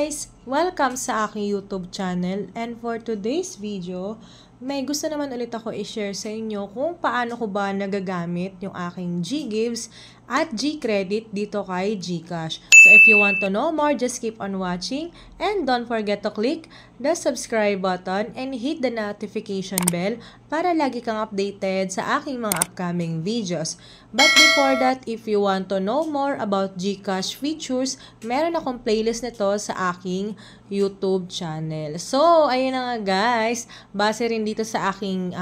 guys! Welcome sa aking YouTube channel, and for today's video, may gusto naman ulit ako i-share sa inyo kung paano ko ba nagagamit yung aking GGives at GCredit dito kay GCash. So if you want to know more, just keep on watching and don't forget to click the subscribe button and hit the notification bell para lagi kang updated sa aking mga upcoming videos. But before that, if you want to know more about GCash features, meron akong playlist nito sa aking YouTube channel. So, ayun na nga guys, base rin dito sa aking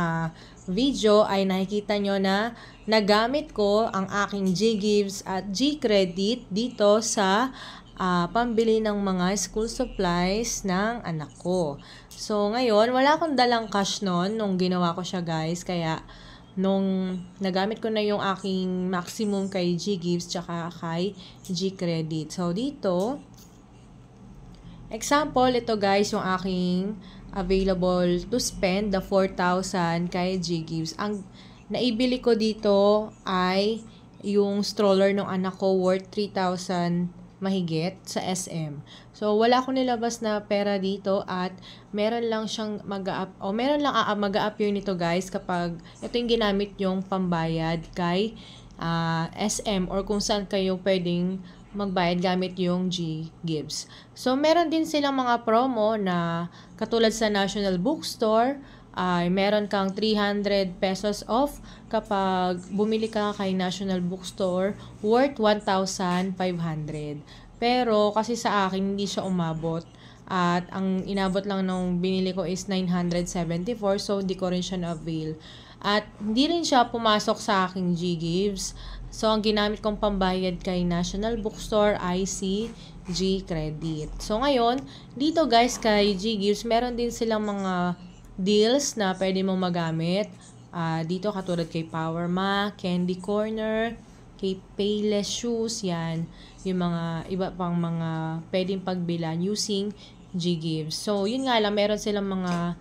video ay nakikita nyo na nagamit ko ang aking GGives at GCredit dito sa pambili ng mga school supplies ng anak ko. So, ngayon, wala akong dalang cash noon nung ginawa ko siya guys, kaya nung nagamit ko na yung aking maximum kay GGives tsaka kay GCredit. So, dito, example, ito guys, yung aking available to spend, the 4,000 kay GGives. Ang naibili ko dito ay yung stroller ng anak ko worth 3,000 mahigit sa SM. So, wala akong nilabas na pera dito at meron lang siyang mag-a-appear nito guys kapag ito yung ginamit yung pambayad kay SM or kung saan kayo pwedeng magbayad gamit yung GGives. So, meron din silang mga promo na katulad sa National Bookstore, ay meron kang 300 pesos off kapag bumili ka kay National Bookstore worth 1,500. Pero kasi sa akin hindi siya umabot at ang inabot lang nung binili ko is 974, so hindi ko rin siya na-avail. At hindi rin siya pumasok sa aking GGives. So, ang ginamit kong pambayad kay National Bookstore ay si GCredit. So, ngayon, dito guys kay GGives, meron din silang mga deals na pwede mong magamit. Dito katulad kay Powerma, Candy Corner, kay Payless Shoes, yan. Yung mga iba pang mga pwedeng pagbilan using GGives. So, yun nga lang, meron silang mga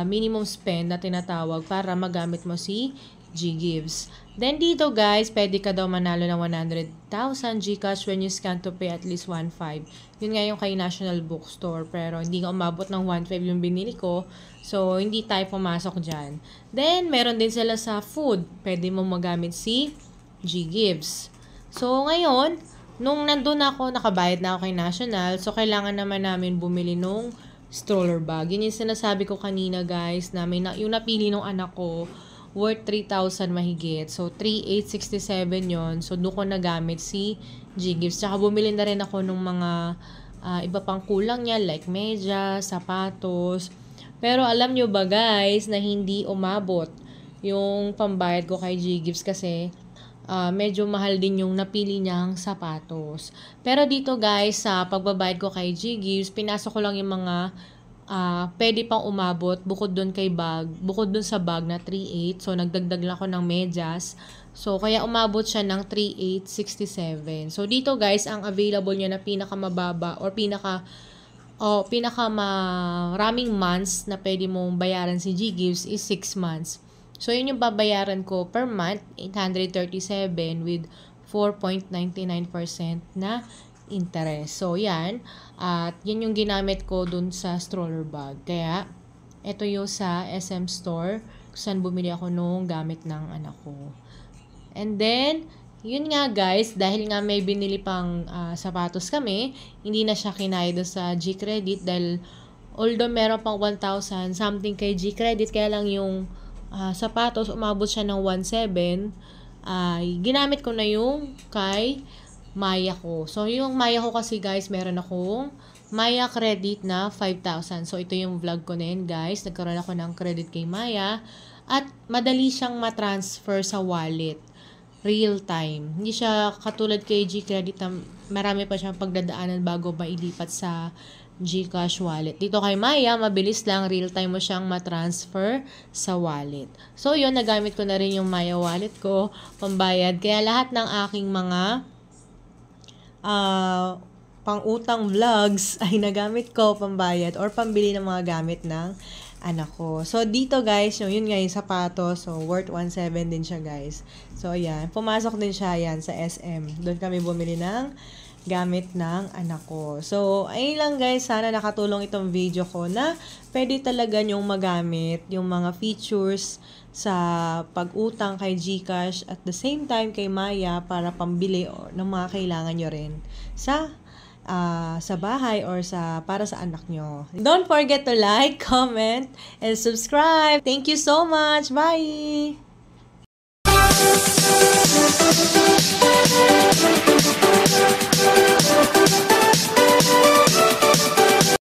minimum spend na tinatawag para magamit mo si GGives. Then dito guys, pwede ka daw manalo ng 100,000 GCash when you scan to pay at least 1.5. Yun nga yung kay National Bookstore, pero hindi nga umabot ng 1.5 yung binili ko. So, hindi tayo pumasok dyan. Then, meron din sila sa food. Pwede mo magamit si GGives. So, ngayon, nung nandun ako, nakabayad na ako kay National, so kailangan naman namin bumili nung stroller bag. Yun yung sinasabi ko kanina guys, na yung napili nung anak ko, worth 3,000 mahigit. So, 3,867 yon. So, doon ko nagamit si GGives. Tsaka bumili na rin ako ng mga iba pang kulang niya, like medyas, sapatos. Pero alam nyo ba guys, na hindi umabot yung pambayad ko kay GGives kasi medyo mahal din yung napili niyang sapatos. Pero dito guys, sa pagbabayad ko kay GGives, pinasok ko lang yung mga pwede pang umabot bukod dun sa bag na 3,800. So, nagdagdag lang ako ng medyas. So, kaya umabot siya ng 3,867. So, dito guys, ang available niya na pinakamababa or pinakamaraming months na pwede mong bayaran si GGives is 6 months. So, yun yung babayaran ko per month, 837 with 4.99% na interest. So, yan. At yan yung ginamit ko dun sa stroller bag. Kaya, ito yung sa SM Store kung saan bumili ako nung gamit ng anak ko. And then, yun nga guys, dahil nga may binili pang sapatos kami, hindi na siya kinaya doon sa GCredit dahil although meron pang 1,000 something kay GCredit, kaya lang yung sapatos, umabot siya ng 1,700, ginamit ko na yung kay Maya ko. So, yung Maya ko kasi guys, meron akong Maya credit na 5,000. So, ito yung vlog ko na yun guys. Nagkaroon ako ng credit kay Maya. At madali siyang matransfer sa wallet. Real time. Hindi siya katulad kay GCredit na marami pa siyang pagdadaanan bago mailipat sa GCash wallet. Dito kay Maya, mabilis lang, real time mo siyang matransfer sa wallet. So, yun, nagamit ko na rin yung Maya wallet ko, pambayad. Kaya lahat ng aking mga pang-utang vlogs ay nagamit ko pambayad or pambili ng mga gamit ng anak ko. So, dito guys, yun nga yung sapatos. So, worth 1,700 din siya guys. So, ayan. Pumasok din siya yan sa SM. Doon kami bumili ng gamit ng anak ko. So, ayun lang guys, sana nakatulong itong video ko na pwede talaga nyong magamit yung mga features sa pag-utang kay GCash at the same time kay Maya para pambili ng mga kailangan nyo rin sa bahay or para sa anak nyo. Don't forget to like, comment, and subscribe. Thank you so much. Bye!